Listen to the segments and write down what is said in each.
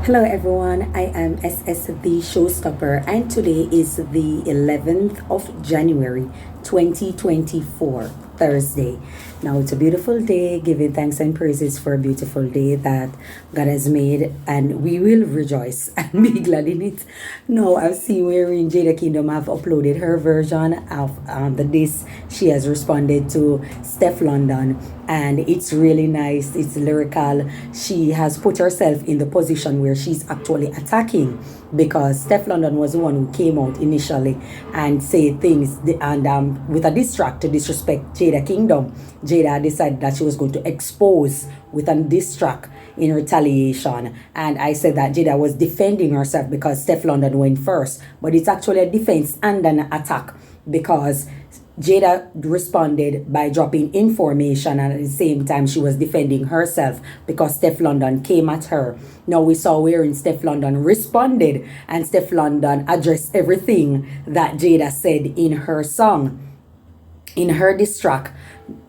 Hello everyone, I am SS the Showstopper and today is the 11th of January 2024, Thursday. Now it's a beautiful day, giving thanks and praises for a beautiful day that God has made, and we will rejoice and be glad in it. Now I've seen where in Jada Kingdom have uploaded her version of the disc. She has responded to SteffLondon, and it's really nice. It's lyrical. She has put herself in the position where she's actually attacking, because SteffLondon was the one who came out initially and said things and with a diss track to disrespect Jada Kingdom. Jada decided that she was going to expose with a diss track in retaliation, and I said that Jada was defending herself because SteffLondon went first, but it's actually a defense and an attack, because Jada responded by dropping information, and at the same time she was defending herself because SteffLondon came at her. Now we saw wherein SteffLondon responded, and SteffLondon addressed everything that Jada said in her song, in her diss track.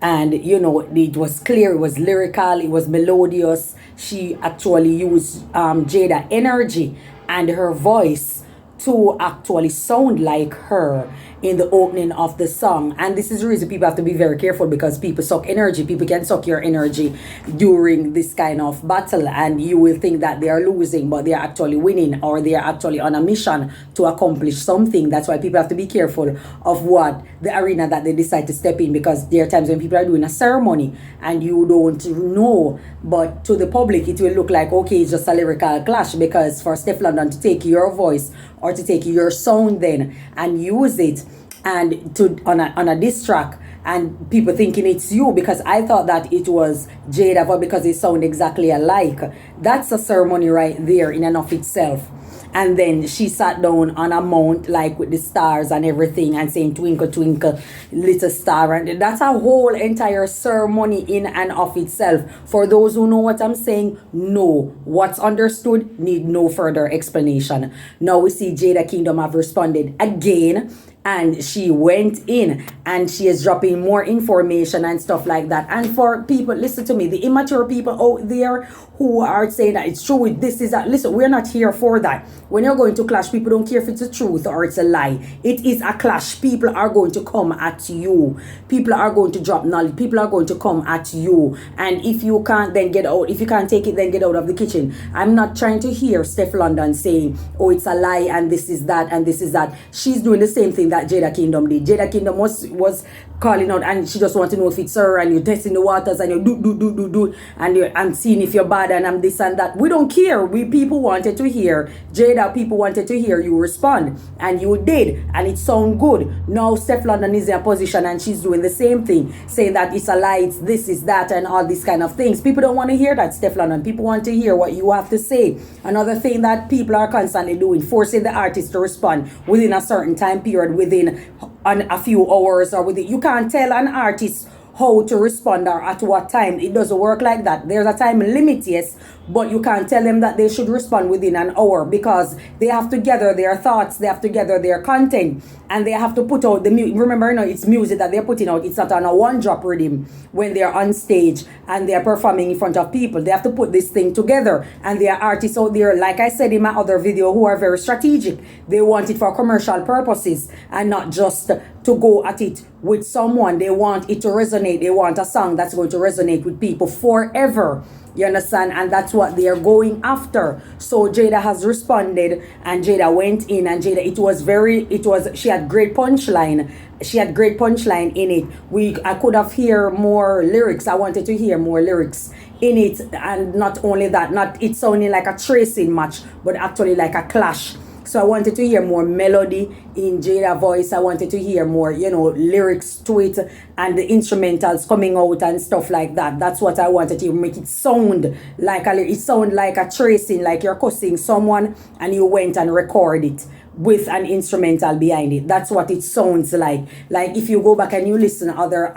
And it was clear, it was lyrical, it was melodious. She actually used Jada energy and her voice to actually sound like her in the opening of the song. And this is the reason people have to be very careful, because people suck energy. People can suck your energy during this kind of battle, and you will think that they are losing, but they are actually winning, or they are actually on a mission to accomplish something. That's why people have to be careful of what the arena that they decide to step in, because there are times when people are doing a ceremony and you don't know, but to the public it will look like, okay, it's just a lyrical clash, because for SteffLondon to take your voice or to take your sound then and use it and to on a diss track, and people thinking it's you, because I thought that it was Jada, but because they sound exactly alike. That's a ceremony right there in and of itself. And then she sat down on a mount, like with the stars and everything, and saying twinkle twinkle little star, and that's a whole entire ceremony in and of itself. For those who know what I'm saying, know what's understood, need no further explanation. Now we see Jada Kingdom have responded again, and she went in and she is dropping more information and stuff like that. And for people, listen to me, the immature people out there who are saying that it's true, this is that, listen, we're not here for that. When you're going to clash, people don't care if it's the truth or it's a lie. It is a clash. People are going to come at you. People are going to drop knowledge. People are going to come at you. And if you can't then get out, if you can't take it, then get out of the kitchen. I'm not trying to hear SteffLondon saying, oh, it's a lie and this is that and this is that. She's doing the same thing that Jada Kingdom did. Jada Kingdom was calling out, and she just wants to know if it's her, and you're testing the waters, and you do, and I'm seeing if you're bad, and I'm this and that. We don't care. We people wanted to hear Jada. People wanted to hear you respond, and you did, and it sound good. Now SteffLondon is in a position, and she's doing the same thing, saying that it's a lie, it's this, is that, and all these kind of things. People don't want to hear that, SteffLondon. People want to hear what you have to say. Another thing that people are constantly doing, forcing the artist to respond within a certain time period, within a few hours, or within. You can't tell an artist how to respond or at what time. It doesn't work like that. There's a time limit, yes, but you can't tell them that they should respond within an hour, because they have to gather their thoughts, they have to gather their content, and they have to put out the music. Remember, it's music that they're putting out. It's not on a one-drop rhythm when they're on stage and they're performing in front of people. They have to put this thing together, and there are artists out there, like I said in my other video, who are very strategic. They want it for commercial purposes and not just to go at it with someone. They want it to resonate. They want a song that's going to resonate with people forever. You understand? And that's what they are going after. So Jada has responded, and Jada went in, and Jada, she had great punchline. She had great punchline in it. I could have hear more lyrics. I wanted to hear more lyrics in it. And not only that, not it sounding like a tracing match, but actually like a clash. So I wanted to hear more melody in Jada voice. I wanted to hear more, lyrics to it, and the instrumentals coming out and stuff like that. That's what I wanted to make it sound like a tracing, like you're cussing someone and you went and record it with an instrumental behind it. That's what it sounds like. Like if you go back and you listen to other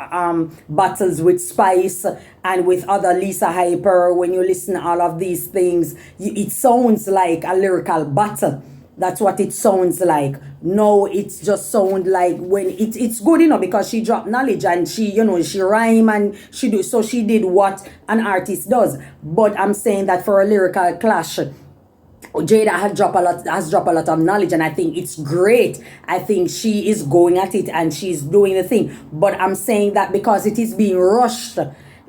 battles with Spice and with other Lisa Hyper, when you listen to all of these things, it sounds like a lyrical battle. That's what it sounds like. No, it's just sound like when it's good, because she dropped knowledge, and she, she rhyme, and she did what an artist does. But I'm saying that for a lyrical clash, Jada has dropped a lot of knowledge, and I think it's great. I think she is going at it and she's doing the thing. But I'm saying that because it is being rushed.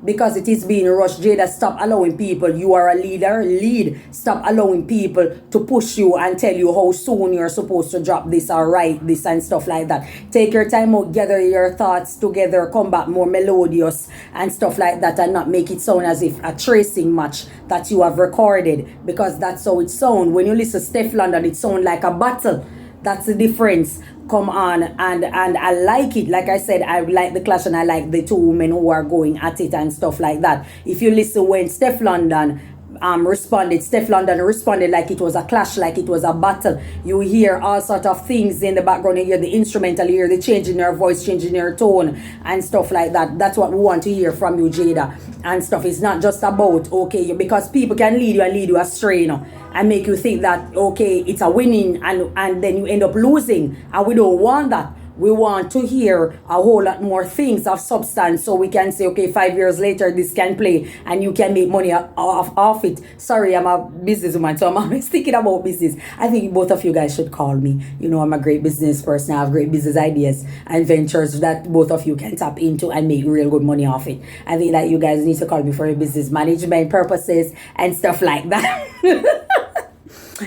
Because it is being rushed, Jada, stop allowing people. You are a leader, lead. Stop allowing people to push you and tell you how soon you're supposed to drop this or write this and stuff like that. Take your time out, gather your thoughts together, come back more melodious and stuff like that, and not make it sound as if a tracing match that you have recorded, because that's how it sounds. When you listen to SteffLondon, it sounds like a battle. That's the difference. Come on, and I like it. Like I said, I like the clash and I like the two women who are going at it and stuff like that. If you listen when SteffLondon SteffLondon responded like it was a clash, like it was a battle. You hear all sort of things in the background. You hear the instrumental, you hear the change in her voice, change in her tone and stuff like that. That's what we want to hear from you, Jada, and stuff. It's not just about, okay, because people can lead you astray, you know, and make you think that, okay, it's a winning, and then you end up losing, and we don't want that. We want to hear a whole lot more things of substance, so we can say, okay, 5 years later, this can play and you can make money off it. Sorry, I'm a businesswoman, so I'm always thinking about business. I think both of you guys should call me. You know, I'm a great business person. I have great business ideas and ventures that both of you can tap into and make real good money off it. I think that you guys need to call me for your business management purposes and stuff like that.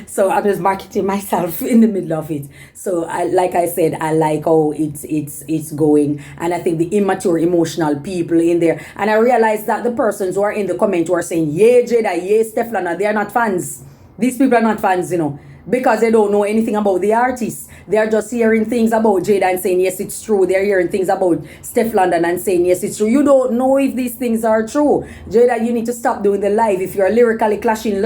So I'm just marketing myself in the middle of it. So like I said, I like how it's going, and I think the immature, emotional people in there. And I realize that the persons who are in the comment who are saying, "Yeah, Jada, yeah, SteffLondon," they are not fans. These people are not fans, you know, because they don't know anything about the artist. They are just hearing things about Jada and saying, yes, it's true. They're hearing things about SteffLondon and saying, yes, it's true. You don't know if these things are true. Jada, you need to stop doing the live. If you're lyrically clashing,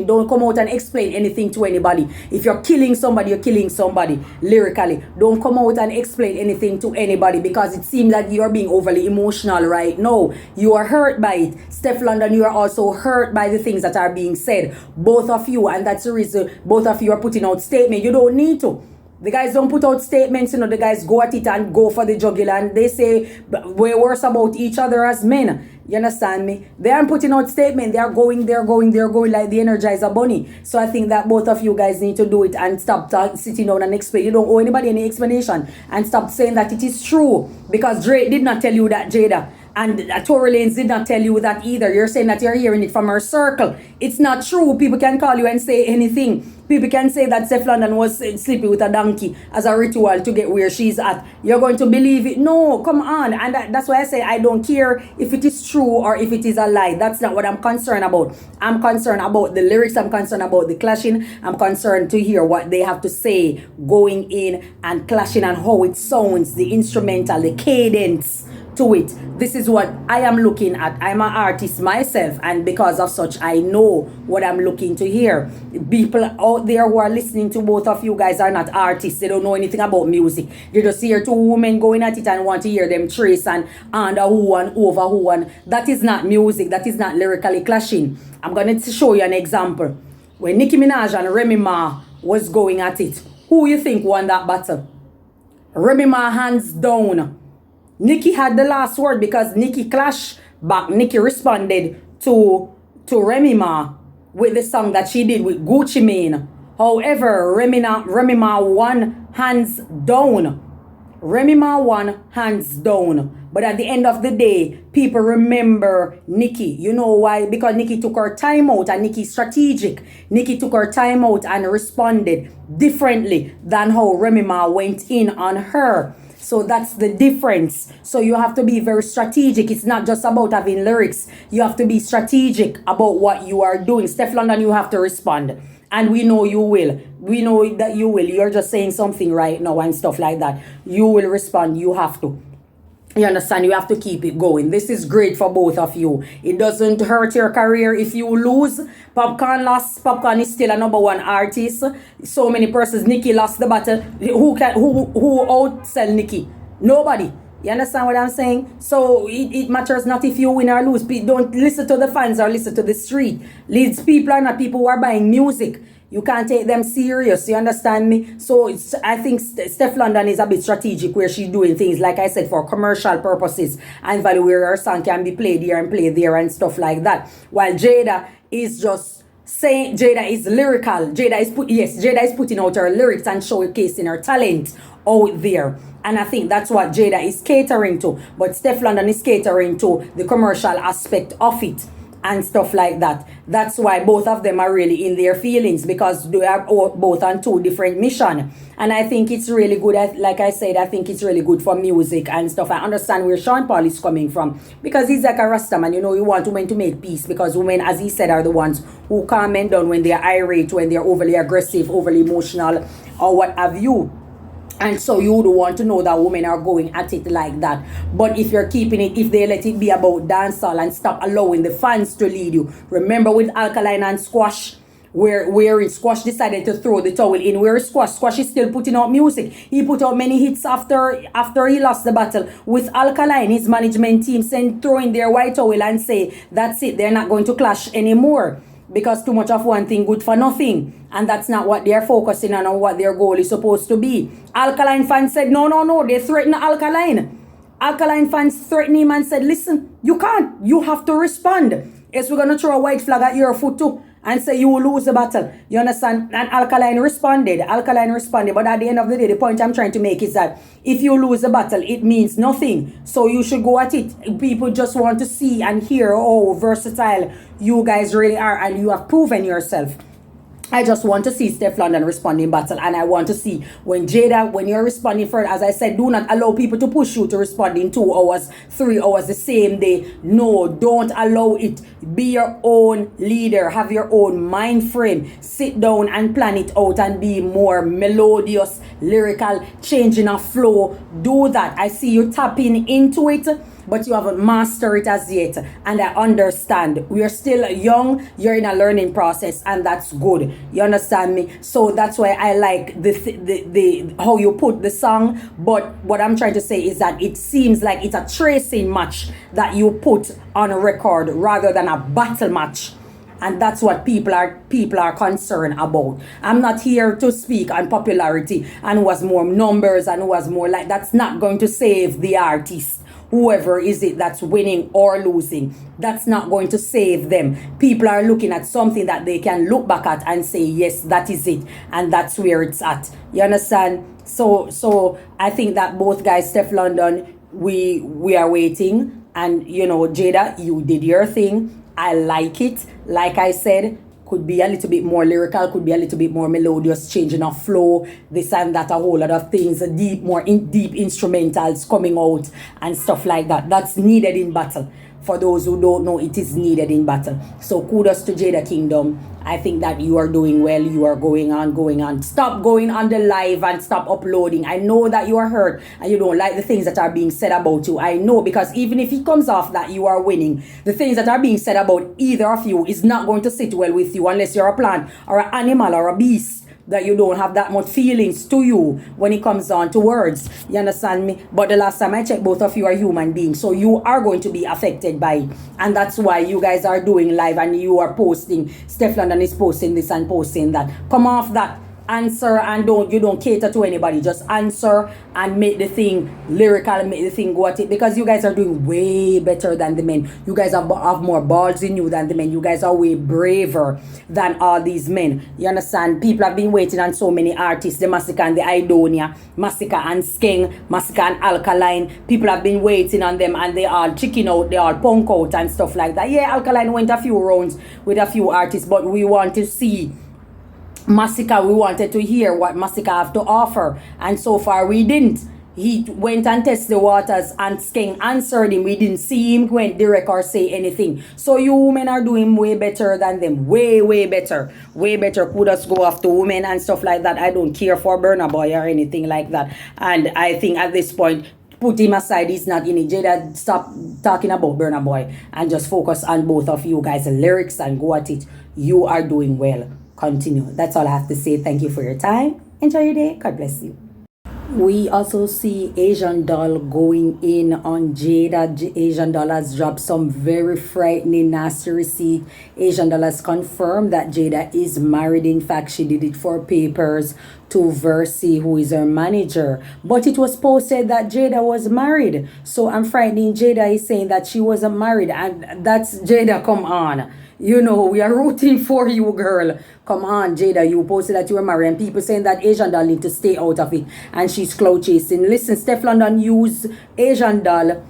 don't come out and explain anything to anybody. If you're killing somebody, you're killing somebody lyrically. Don't come out and explain anything to anybody, because it seems that you're being overly emotional right now. You are hurt by it. SteffLondon, you are also hurt by the things that are being said. Both of you, and that's the reason both of you are putting out statements. You don't need to. The guys don't put out statements, you know. The guys go at it and go for the jugular, and they say we're worse about each other as men. You understand me? They aren't putting out statements. They're going like the Energizer Bunny. So I think that both of you guys need to do it and stop sitting down and explain. You don't owe anybody any explanation, and stop saying that it is true, because Drake did not tell you that, Jada. And Tory Lanez did not tell you that either. You're saying that you're hearing it from her circle. It's not true. People can call you and say anything. People can say that SteffLondon was sleeping with a donkey as a ritual to get where she's at. You're going to believe it? No, come on. And that's why I say I don't care if it is true or if it is a lie. That's not what I'm concerned about. I'm concerned about the lyrics. I'm concerned about the clashing. I'm concerned to hear what they have to say going in and clashing, and how it sounds, the instrumental, the cadence to it. This is what I am looking at. I'm an artist myself, and because of such, I know what I'm looking to hear. People out there who are listening to both of you guys are not artists. They don't know anything about music. They just hear two women going at it and want to hear them trace and under who and over who, and that is not music. That is not lyrically clashing. I'm going to show you an example. When Nicki Minaj and Remy Ma was going at it, who you think won that battle? Remy Ma, hands down. Nicki had the last word because Nicki clashed back. Nicki responded to Remy Ma with the song that she did with Gucci Mane. However, Remy Ma won hands down. Remy Ma won hands down. But at the end of the day, people remember Nicki. You know why? Because Nicki took her time out, and Nicki's strategic. Nicki took her time out and responded differently than how Remy Ma went in on her. So that's the difference. So you have to be very strategic. It's not just about having lyrics. You have to be strategic about what you are doing. SteffLondon, you have to respond. And we know you will. We know that you will. You're just saying something right now and stuff like that. You will respond. You have to. You understand? You have to keep it going. This is great for both of you. It doesn't hurt your career if you lose. Popcorn lost. Popcorn is still a #1 artist. So many persons. Nicki lost the battle. Who outsell Nicki? Nobody. You understand what I'm saying? So it matters not if you win or lose. Don't listen to the fans or listen to the street. These people are not people who are buying music. You can't take them serious. You understand me? So I think SteffLondon is a bit strategic, where she's doing things, like I said, for commercial purposes and value, where her song can be played here and played there and stuff like that. While Jada is just saying Jada is lyrical. Jada is putting out her lyrics and showcasing her talent out there. And I think that's what Jada is catering to. But SteffLondon is catering to the commercial aspect of it and stuff like that. That's why both of them are really in their feelings, because they are both on two different missions. And I think it's really good. Like I said, I think it's really good for music and stuff. I understand where Sean Paul is coming from, because he's like a Rasta man. You know, you want women to make peace, because women, as he said, are the ones who calm men down when they're irate, when they're overly aggressive, overly emotional, or what have you. And so you would want to know that women are going at it like that. But if you're keeping it, if they let it be about dancehall and stop allowing the fans to lead you. Remember with Alkaline and Squash, where Squash decided to throw the towel in. Where Squash is still putting out music. He put out many hits after he lost the battle. With Alkaline, his management team throw in their white towel and say, that's it, they're not going to clash anymore, because too much of one thing good for nothing. And that's not what they're focusing on, or what their goal is supposed to be. Alkaline fans said, no, they threatened Alkaline. Alkaline fans threatened him and said, listen, you can't, you have to respond. Yes, we're going to throw a white flag at your foot too and say you will lose the battle. You understand? And Alkaline responded. But at the end of the day, the point I'm trying to make is that if you lose the battle, it means nothing. So you should go at it. People just want to see and hear how versatile you guys really are, and you have proven yourself. I just want to see SteffLondon respond in battle, and I want to see when you're responding for it, as I said, do not allow people to push you to respond in 2 hours, 3 hours the same day. No, don't allow it. Be your own leader. Have your own mind frame. Sit down and plan it out and be more melodious, lyrical, changing a flow. Do that. I see you tapping into it, but you haven't mastered it as yet. And I understand. We are still young. You're in a learning process, and that's good. You understand me? So that's why I like the how you put the song. But what I'm trying to say is that it seems like it's a tracing match that you put on a record rather than a battle match. And that's what people are concerned about. I'm not here to speak on popularity and who has more numbers and who has more like. That's not going to save the artist. Whoever is it that's winning or losing, that's not going to save them. People are looking at something that they can look back at and say, yes, that is it, and that's where it's at. You understand? So I think that both guys, SteffLondon, we are waiting, and you know, Jada, you did your thing. I like it. Like I said, could be a little bit more lyrical, could be a little bit more melodious, changing of flow, this and that, a whole lot of things, deep instrumentals coming out and stuff like that. That's needed in battle. For those who don't know, it is needed in battle. So kudos to Jada Kingdom. I think that you are doing well. You are going on. Stop going on the live and stop uploading. I know that you are hurt and you don't like the things that are being said about you. I know, because even if it comes off that you are winning, the things that are being said about either of you is not going to sit well with you unless you're a plant or an animal or a beast, that you don't have that much feelings to you when it comes down to words. You understand me? But the last time I checked, both of you are human beings, so you are going to be affected by it. And that's why you guys are doing live and you are posting. SteffLondon is posting this and posting that. Come off that. Answer, and you don't cater to anybody. Just answer and make the thing lyrical, make the thing go at it, because you guys are doing way better than the men. You guys have more balls in you than the men. You guys are way braver than all these men. You understand? People have been waiting on so many artists, the Massacre and the Idonia, Massacre and Skeng, Massacre and Alkaline. People have been waiting on them, and they all chicken out, they all punk out and stuff like that. Yeah, Alkaline went a few rounds with a few artists, but we want to see Massacre. We wanted to hear what Massacre have to offer, and so far we didn't. He went and tested the waters, and Skeng answered him. We didn't see him went direct or say anything. So you women are doing way better than them. Way better. Kudos go off to women and stuff like that. I don't care for Burna Boy or anything like that. And I think at this point, put him aside. He's not in it. Jada, stop talking about Burna Boy and just focus on both of you guys' lyrics and go at it. You are doing well. Continue. That's all I have to say. Thank you for your time. Enjoy your day. God bless you. We also see Asian Doll going in on Jada. Asian Doll has dropped some very frightening, nasty receipt. Asian Doll has confirmed that Jada is married. In fact, she did it for papers to Versi, who is her manager. But it was posted that Jada was married. So I'm frightening. Jada is saying that she wasn't married. And that's Jada, come on. You know, we are rooting for you, girl. Come on, Jada. You posted that you were married, and people saying that Asian doll need to stay out of it, and she's clout chasing. Listen, SteffLondon used Asian doll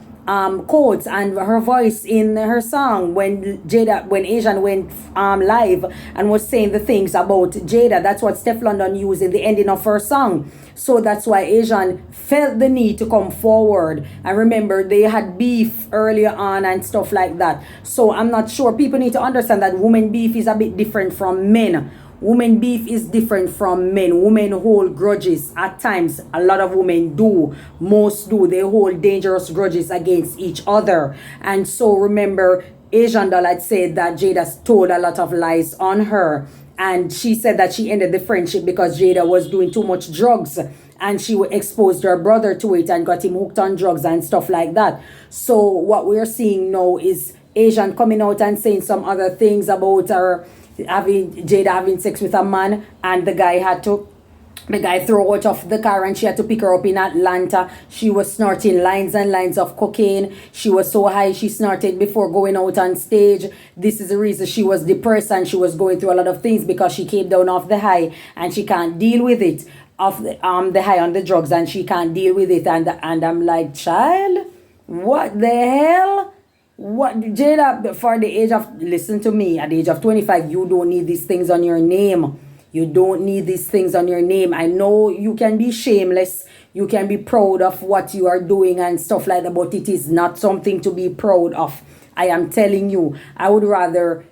quotes and her voice in her song when Asian went live and was saying the things about Jada. That's what SteffLondon used in the ending of her song. So that's why Asian felt the need to come forward. And remember, they had beef earlier on and stuff like that. So I'm not sure. People need to understand that women beef is a bit different from men. Women beef is different from men. Women hold grudges. At times, a lot of women do. Most do. They hold dangerous grudges against each other. And so remember, Asian doll had said that Jada told a lot of lies on her. And she said that she ended the friendship because Jada was doing too much drugs. And she exposed her brother to it and got him hooked on drugs and stuff like that. So what we're seeing now is Asian coming out and saying some other things about her Jada having sex with a man, and the guy threw her out of the car and she had to pick her up in Atlanta. She was snorting lines and lines of cocaine. She was so high she snorted before going out on stage. This is the reason she was depressed and she was going through a lot of things, because she came down off the high and she can't deal with it, off the high on the drugs, and she can't deal with it. And I'm like, child, what the hell? What, Jada, for the age of, listen to me, at the age of 25, you don't need these things on your name. You don't need these things on your name. I know you can be shameless. You can be proud of what you are doing and stuff like that, but it is not something to be proud of. I am telling you, I would rather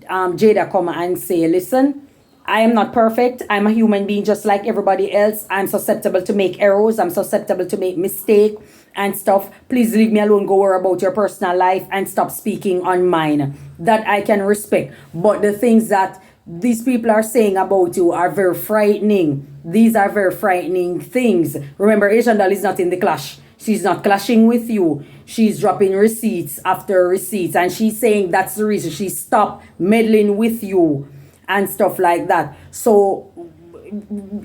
Jada come and say, listen, I am not perfect. I'm a human being just like everybody else. I'm susceptible to make errors. I'm susceptible to make mistakes and stuff. Please leave me alone. Go worry about your personal life and stop speaking on mine. That I can respect. But the things that these people are saying about you are very frightening. These are very frightening things. Remember, Asian doll is not in the clash. She's not clashing with you. She's dropping receipts after receipts. And she's saying that's the reason she stopped meddling with you and stuff like that. So,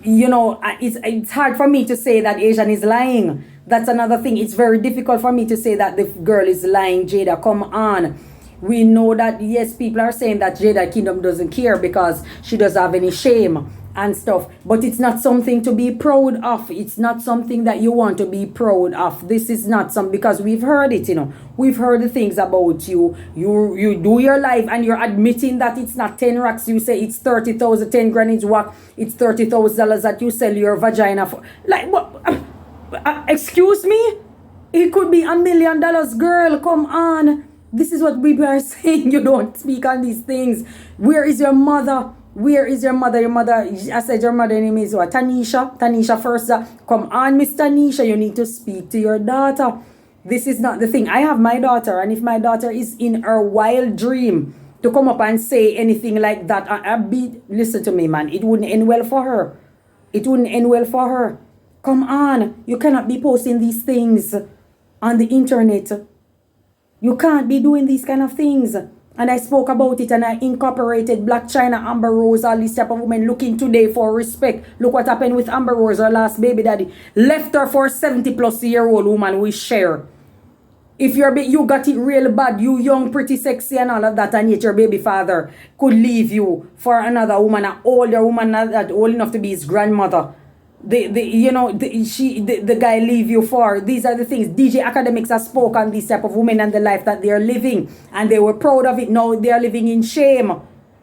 you know, it's hard for me to say that Asian is lying. That's another thing. It's very difficult for me to say that the girl is lying. Jada, come on. We know that, yes, people are saying that Jada Kingdom doesn't care because she doesn't have any shame and stuff. But it's not something to be proud of. It's not something that you want to be proud of. This is not some, because we've heard it, you know. We've heard the things about you. You do your life and you're admitting that it's not 10 racks. You say it's 30,000, 10 grand is what? It's $30,000 that you sell your vagina for. Like, what? Excuse me? It could be $1 million, girl. Come on. This is what people are saying. You don't speak on these things. Where is your mother? Where is your mother? Your mother, I said your mother name is what? Tanisha. Tanisha first. Come on, Miss Tanisha. You need to speak to your daughter. This is not the thing. I have my daughter, and if my daughter is in her wild dream to come up and say anything like that, listen to me, man. It wouldn't end well for her. It wouldn't end well for her. Come on. You cannot be posting these things on the internet. You can't be doing these kind of things. And I spoke about it and I incorporated Black China, Amber Rose, all these type of women looking today for respect. Look what happened with Amber Rose, her last baby daddy. Left her for a 70-plus-year-old woman we share. If you got it real bad, you young, pretty, sexy and all of that, and yet your baby father could leave you for another woman, an older woman that old enough to be his grandmother. The guy leave you for. These are the things. DJ Academics have spoke on these type of women and the life that they are living, and they were proud of it. Now they are living in shame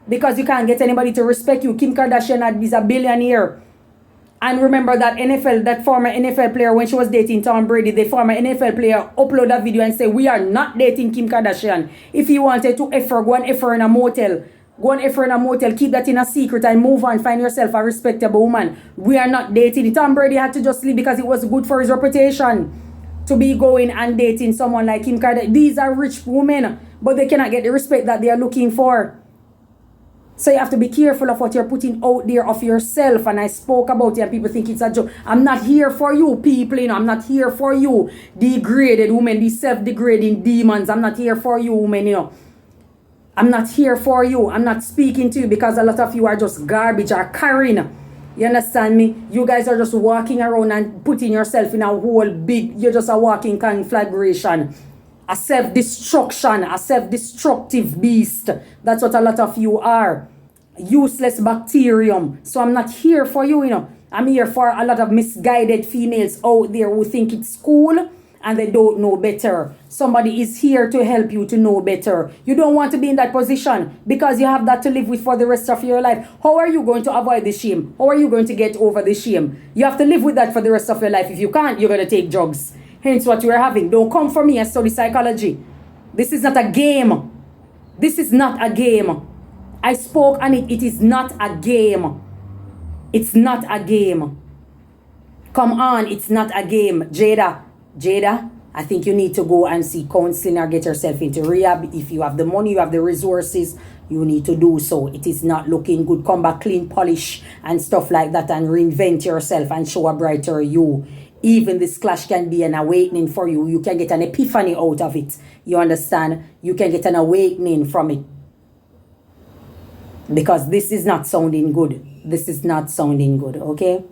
because you can't get anybody to respect you. Kim Kardashian is a billionaire, and remember that former NFL player, when she was dating Tom Brady, the former NFL player upload a video and say, we are not dating Kim Kardashian. If he wanted to F her, go and F her in a motel. Go and F her in a motel, keep that in a secret and move on. Find yourself a respectable woman. We are not dating. Tom Brady had to just leave because it was good for his reputation to be going and dating someone like Kim Kardashian. These are rich women, but they cannot get the respect that they are looking for. So you have to be careful of what you're putting out there of yourself. And I spoke about it and people think it's a joke. I'm not here for you people, you know. I'm not here for you degraded women, these self-degrading demons. I'm not here for you women, you know. I'm not here for you. I'm not speaking to you because a lot of you are just garbage or carrying. You understand me? You guys are just walking around and putting yourself in a whole big, you're just a walking conflagration. a self-destruction, a self-destructive beast. That's what a lot of you are. Useless bacterium. So I'm not here for you, you know. I'm here for a lot of misguided females out there who think it's cool and they don't know better. Somebody is here to help you to know better. You don't want to be in that position because you have that to live with for the rest of your life. How are you going to avoid the shame? How are you going to get over the shame? You have to live with that for the rest of your life. If you can't, you're going to take drugs. Hence what you are having. Don't come for me and study psychology. This is not a game. This is not a game. I spoke on it. It is not a game. It's not a game. Come on, it's not a game. Jada, I think you need to go and see counseling or get yourself into rehab. If you have the money, you have the resources, you need to do so. It is not looking good. Come back clean, polish and stuff like that and reinvent yourself and show a brighter you. Even this clash can be an awakening for you. You can get an epiphany out of it. You understand? You can get an awakening from it. Because this is not sounding good. This is not sounding good, okay?